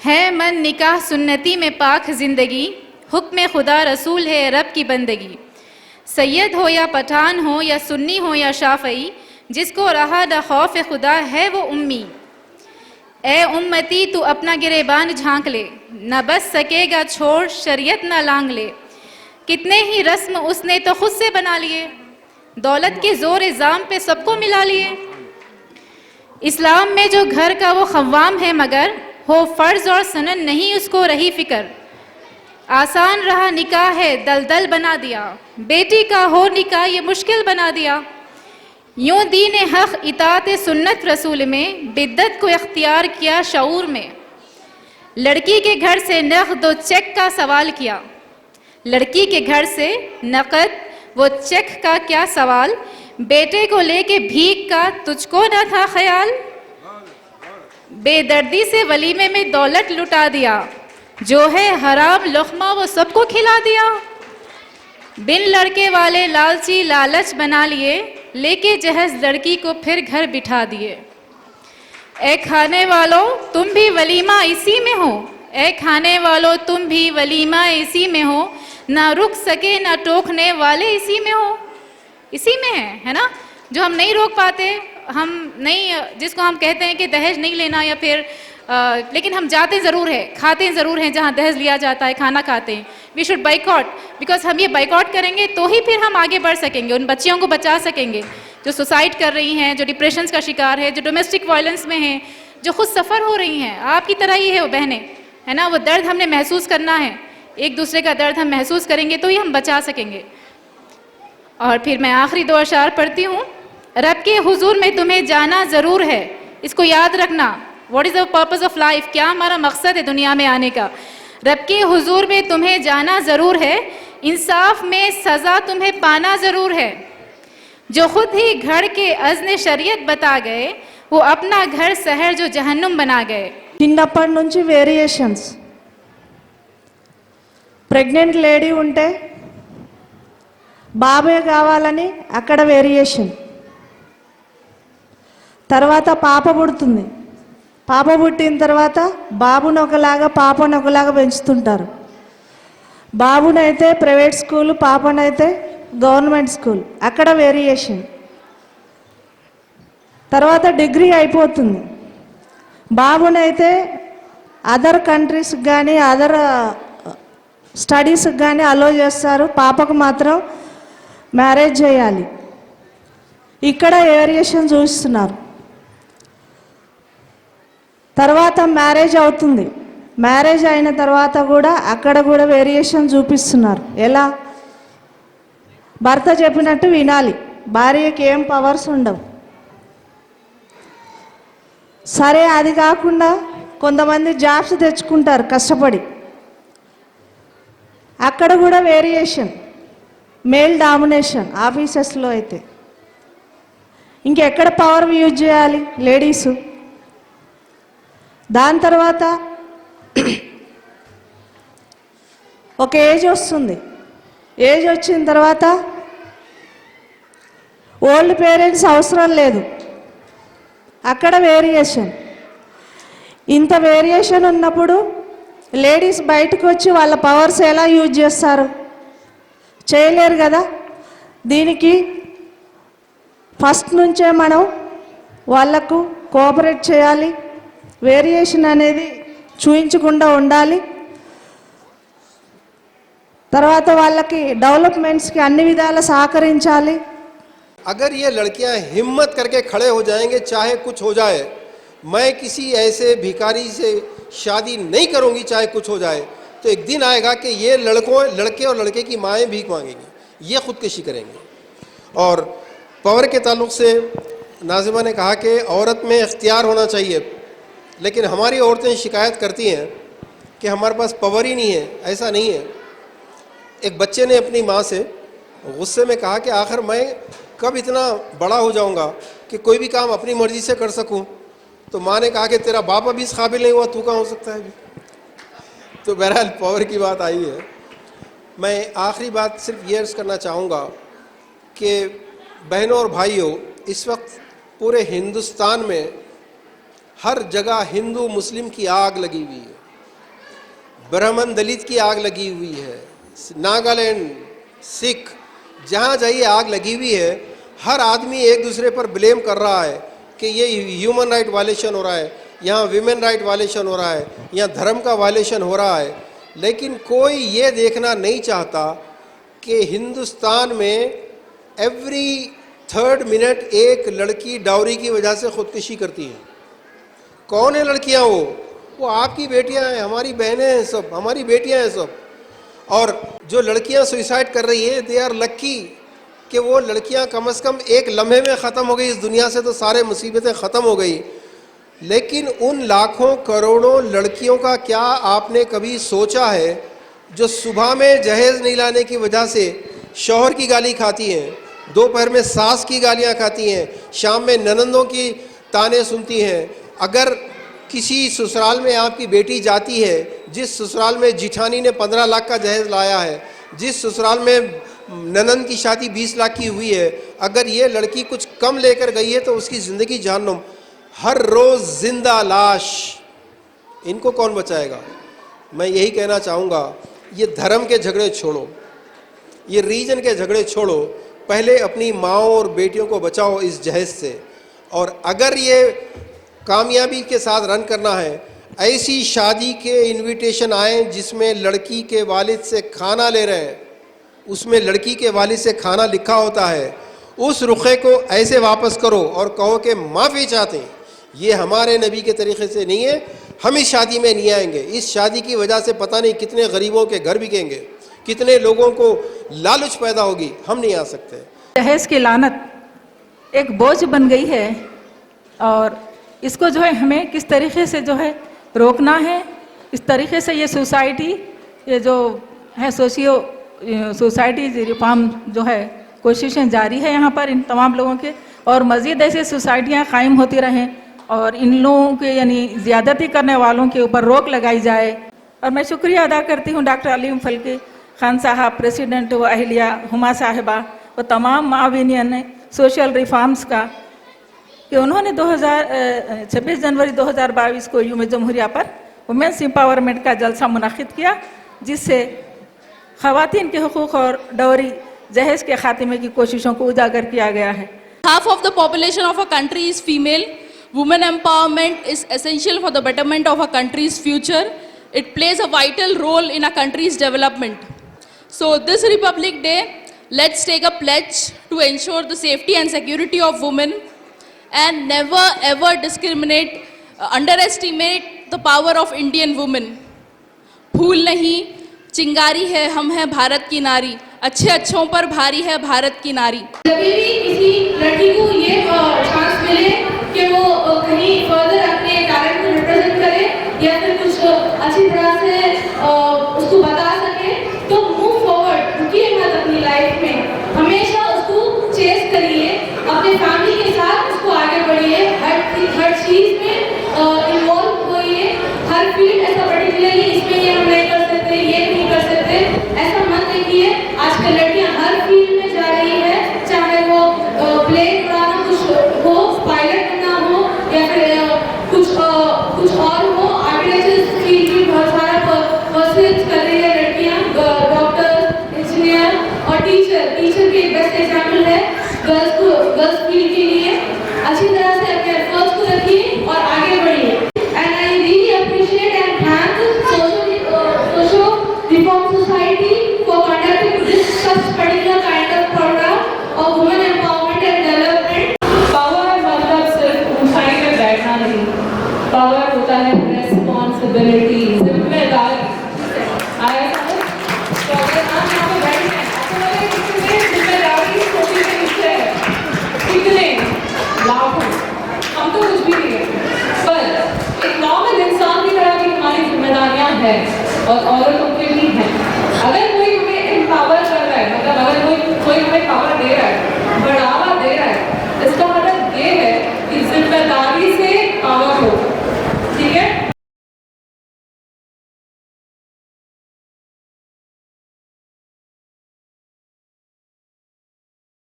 है मन निकाह सुन्नती में पाक ज़िंदगी, हुक्म खुदा रसूल है रब की बंदगी। सैयद हो या पठान हो या सुन्नी हो या शाफ़ई, जिसको रहा न खौफ खुदा है वो उम्मी। ए उम्मती तू अपना गिरेबान झांक ले, न बस सकेगा छोड़ शरीयत न लांग ले। कितने ही रस्म उसने तो खुद से बना लिए, दौलत के जोर इज़ाम पे सबको मिला लिए। इस्लाम में जो घर का वो खव्वाम है, मगर हो फ़र्ज़ और सनन नहीं उसको रही फ़िक्र। आसान रहा निकाह है दलदल बना दिया, बेटी का हो निकाह ये मुश्किल बना दिया। यूं दीन हक़ इताअत सुन्नत रसूल में, बिद्दत को इख्तियार किया शऊर में। लड़की के घर से नक़द व चेक का सवाल किया, लड़की के घर से नक़द वो चेक का क्या सवाल। बेटे को लेके भीख का तुझको न था ख्याल। बेदर्दी से वलीमे में दौलत लुटा दिया, जो है हराम लुक़मा वो सबको खिला दिया। बिन लड़के वाले लालची लालच बना लिए, लेके जहज़ लड़की को फिर घर बिठा दिए। ए खाने वालों तुम भी वलीमा इसी में हो, ए खाने वालों तुम भी वलीमा इसी में हो। ना रुक सके ना टोकने वाले इसी में हो, इसी में है ना। जो हम नहीं रोक पाते, हम नहीं, जिसको हम कहते हैं कि दहेज नहीं लेना या फिर लेकिन हम जाते ज़रूर है, खाते ज़रूर हैं जहाँ दहेज लिया जाता है, खाना खाते हैं। वी शुड बाइकआउट, बिकॉज हम ये बाइकआउट करेंगे तो ही फिर हम आगे बढ़ सकेंगे, उन बच्चियों को बचा सकेंगे जो सुसाइड कर रही हैं, जो डिप्रेशन का शिकार है, जो डोमेस्टिक वायलेंस में हैं, जो खुद सफ़र हो रही हैं। आपकी तरह ही है वो बहनें, है ना। वो दर्द हमने महसूस करना है, एक दूसरे का दर्द हम महसूस करेंगे तो ही हम बचा सकेंगे। और फिर मैं आखिरी दो अशार पढ़ती हूँ। रब के हुजूर में तुम्हें जाना ज़रूर है, इसको याद रखना। What is the purpose of life, क्या हमारा मकसद है दुनिया में आने का। रब के हुजूर में तुम्हें जाना ज़रूर है, इंसाफ में सज़ा तुम्हें पाना ज़रूर है। जो खुद ही घर के अज़्न शरीयत बता गए, वो अपना घर शहर जो जहन्नुम बना गए। చిన్నప్పటి నుంచి వేరియేషన్స్. ప్రెగ్నెంట్ లేడీ ఉంటే బాబే కావాలని అక్కడ వేరియేషన్. తర్వాత పాప పుడుతుంది, పాప పుట్టిన తర్వాత బాబుని ఒకలాగా పాపను ఒకలాగా పెంచుతుంటారు. బాబునైతే ప్రైవేట్ స్కూల్, పాపనైతే గవర్నమెంట్ స్కూల్, అక్కడ వేరియేషన్. తర్వాత డిగ్రీ అయిపోతుంది, బాబునైతే అదర్ కంట్రీస్కి కానీ అదర్ స్టడీస్కి కానీ అలో చేస్తారు, పాపకు మాత్రం మ్యారేజ్ చేయాలి. ఇక్కడ వేరియేషన్ చూస్తున్నారు. తర్వాత మ్యారేజ్ అవుతుంది, మ్యారేజ్ అయిన తర్వాత కూడా అక్కడ కూడా వేరియేషన్ చూపిస్తున్నారు. ఎలా? భర్త చెప్పినట్టు వినాలి, భార్యకి ఏం పవర్స్ ఉండవు. సరే, అది కాకుండా కొంతమంది జాబ్స్ తెచ్చుకుంటారు కష్టపడి, అక్కడ కూడా వేరియేషన్, మేల్ డామినేషన్ ఆఫీసెస్లో అయితే. ఇంకెక్కడ పవర్ యూజ్ చేయాలి లేడీసు. దాని తర్వాత ఒక ఏజ్ వస్తుంది, ఏజ్ వచ్చిన తర్వాత ఓల్డ్ పేరెంట్స్ అవసరం లేదు, అక్కడ వేరియేషన్. ఇంత వేరియేషన్ ఉన్నప్పుడు లేడీస్ బయటకు వచ్చి వాళ్ళ పవర్స్ ఎలా యూజ్ చేస్తారు? చేయలేరు కదా. దీనికి ఫస్ట్ నుంచే మనం వాళ్లకు కోఆపరేట్ చేయాలి, వేరియేషన్ అనేది చూయించకుండా ఉండాలి. తర్వాత వాళ్ళకి డెవలప్మెంట్స్కి అన్ని విధాల సహకరించాలి. अगर ये लड़कियां हिम्मत करके खड़े हो जाएंगे, चाहे कुछ हो जाए, मैं किसी ऐसे भिखारी से शादी नहीं करूंगी चाहे कुछ हो जाए, तो एक दिन आएगा कि ये लड़के और लड़के की माएँ भीख मांगेंगी, ये खुदकशी करेंगे। और पावर के ताल्लुक़ से नाज़िमा ने कहा कि औरत में इख्तियार होना चाहिए, लेकिन हमारी औरतें शिकायत करती हैं कि हमारे पास पावर ही नहीं है। ऐसा नहीं है। एक बच्चे ने अपनी माँ से गुस्से में कहा कि आखिर मैं कब इतना बड़ा हो जाऊंगा कि कोई भी काम अपनी मर्जी से कर सकूं। तो माँ ने कहा कि तेरा बाप अभी इस काबिल नहीं हुआ, तू कहाँ हो सकता है अभी। तो बहरहाल पावर की बात आई है। मैं आखिरी बात सिर्फ ये अर्ज़ करना चाहूँगा कि बहनों और भाइयों, इस वक्त पूरे हिंदुस्तान में हर जगह हिंदू मुस्लिम की आग लगी हुई है। ब्राह्मण दलित की आग लगी हुई है, नागालैंड, सिख, जहाँ जाइए आग लगी हुई है। हर आदमी एक दूसरे पर ब्लेम कर रहा है कि ये ह्यूमन राइट वायलेशन हो रहा है, यहाँ विमेन राइट वायलेशन हो रहा है, यहाँ धर्म का वायलेशन हो रहा है। लेकिन कोई ये देखना नहीं चाहता कि हिंदुस्तान में एवरी 3rd मिनट एक लड़की डाउरी की वजह से खुदकुशी करती है। कौन है लड़कियां? वो आपकी बेटियां हैं, हमारी बहनें हैं, सब हमारी बेटियां हैं सब। और जो लड़कियां सुसाइड कर रही है, दे आर लक्की कि वो लड़कियां कम से कम एक लम्हे में ख़त्म हो गई इस दुनिया से, तो सारे मुसीबतें ख़त्म हो गई। लेकिन उन लाखों करोड़ों लड़कियों का क्या आपने कभी सोचा है जो सुबह में जहेज़ नहीं लाने की वजह से शौहर की गाली खाती हैं, दोपहर में सास की गालियां खाती हैं, शाम में ननंदों की ताने सुनती हैं? अगर किसी ससुराल में आपकी बेटी जाती है, जिस ससुराल में जिठानी ने 15 लाख का जहेज़ लाया है, जिस ससुराल में ननंद की शादी 20 लाख की हुई है, अगर ये लड़की कुछ कम लेकर गई है तो उसकी ज़िंदगी जहन्नुम। हर रोज़ जिंदा लाश, इनको कौन बचाएगा? मैं यही कहना चाहूँगा, ये धर्म के झगड़े छोड़ो, ये रीजन के झगड़े छोड़ो, पहले अपनी माँओं और बेटियों को बचाओ इस जहेज़ से। और अगर ये कामयाबी के साथ रन करना है, ऐसी शादी के इनविटेशन आए जिसमें लड़की के वालिद से खाना ले रहे हैं, उसमें लड़की के वालिद से खाना लिखा होता है, उस रुखे को ऐसे वापस करो और कहो कि माफ़ी चाहते हैं। ये हमारे नबी के तरीक़े से नहीं है, हम इस शादी में नहीं आएंगे। इस शादी की वजह से पता नहीं कितने गरीबों के घर बिकेंगे, कितने लोगों को लालच पैदा होगी, हम नहीं आ सकते। दहेज की लानत एक बोझ बन गई है और इसको जो है हमें किस तरीके से जो है रोकना है। इस तरीके से ये सोसाइटी, ये जो है सोसाइटी रिफॉर्म जो है कोशिशें जारी है यहाँ पर इन तमाम लोगों के, और मज़ीद ऐसी सोसाइटियाँ कायम होती रहें और इन लोगों के यानी ज़्यादती करने वालों के ऊपर रोक लगाई जाए। और मैं शुक्रिया अदा करती हूँ डॉक्टर अलीम फल्की खान साहब, प्रेसिडेंट व अहलिया हुमा साहिबा व तमाम माविनियन सोशल रिफॉर्म्स का, कि उन्होंने 26 जनवरी 2022 को यूम जमहूरिया पर वुमेंस एम्पावरमेंट का जलसा मुनक़िद किया, जिससे ख़वातीन के हुकूक़ और डौरी जहेज़ के ख़ात्मे की कोशिशों को उजागर किया गया है। Half of the population of a country is female. Women empowerment is essential for the betterment of a country's future. It plays a vital role in a country's development. So this Republic Day, let's take a pledge to ensure the safety and security of women and never ever discriminate, underestimate the power of Indian women. भूल नहीं, चिंगारी है हम हैं भारत की नारी, अच्छे अच्छों पर भारी है भारत की नारी। कभी भी किसी लड़की को ये चांस मिले कि वो कहीं फर्दर अपने टैलेंट को रिप्रेजेंट करे या फिर कुछ अच्छी तरह से उसको बता सके, तो मूव फॉरवर्ड, रुकिए मत अपनी लाइफ में, हमेशा उसको चेस करिए, अपने फैमिली के साथ उसको आगे बढ़िए, हर चीज़ में इन्वॉल्व होइए, हर फील्ड ऐसा पर्टिकुलरली इसमें ये हम नहीं कर सकते, ये नहीं कर सकते, ऐसा मत देखिए। आजकल लड़कियां हर फील्ड में जा रही है, चाहे वो प्लेन उड़ाना कुछ हो, पायलट बनना हो या फिर कुछ और हो, आर्किटेक्चर फील्ड में बहुत सारा परस्यूट कर रही है लड़कियां, डॉक्टर, इंजीनियर और टीचर के बेस्ट एग्जाम्पल है। गर्ल्स फील्ड के लिए अच्छी तरह से अपने एफर्ट्स को रखिए और आगे बढ़िए। And I really appreciate and thank social reform society for conducting this such particular kind of program of women empowerment and development. Power मतलब सिर्फ ऊंचाई पे बैठना नहीं, पावर होता है रिस्पॉन्सिबिलिटी, जिम्मेदारी।